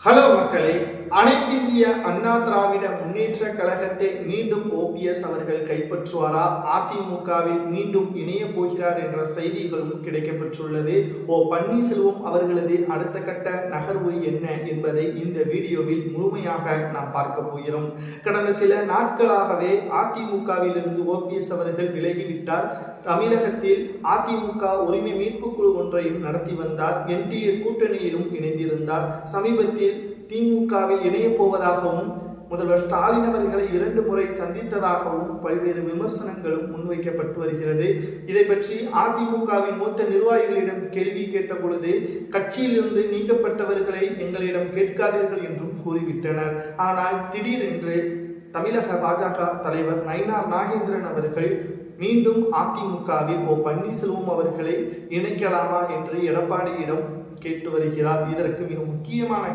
Hello மக்களே, அனைத்திந்திய அண்ணா திராவிட முன்னேற்ற கழகத்தை மீண்டும் ஓபிஎஸ் அவர்கள் கைப்பற்றுவாரா, அதிமுகவில் மீண்டும் இணைய போகிறார் என்ற செய்திகளும் கிடைக்கப்பெற்றுள்ளது. பன்னீர்செல்வம் அவர்களது அடுத்த கட்ட நகர்வு என்ன என்பதை இந்த வீடியோவில் முழுமையாக நாம் பார்க்க போகிறோம். கடந்த சில நாட்களாகவே அதிமுகவில் இருந்து ஓபிஎஸ் அவர்கள் விலகிவிட்டார். தமிழகத்தில் அதிமுக உரிமை மீட்பு குழு ஒன்றையும் நடத்தி வந்தார். என்டிஏ கூட்டணியிலும் இணைந்திருந்தார். சமீபத்தில் திமுகவில் இணைய போவதாகவும் முதல்வர் ஸ்டாலின் அவர்களை 2 முறை சந்தித்ததாகவும் பல்வேறு விமர்சனங்களும் முன்வைக்கப்பட்டு வருகிறது. இதை பற்றி அதிமுகவின் மூத்த நிர்வாகிகளிடம் கேள்வி கேட்ட பொழுது, கட்சியிலிருந்து நீக்கப்பட்டவர்களை எங்களிடம் கேட்காதீர்கள் என்றும் கூறிவிட்டனர். ஆனால் திடீரென்று தமிழக பாஜக தலைவர் நயினார் நாகேந்திரன் அவர்கள் மீண்டும் அதிமுகவில் பன்னீர்செல்வம் அவர்களை இணைக்கலாமா என்று எடப்பாடியிடம் கேட்டு வருகிறார். இதற்கு மிக முக்கியமான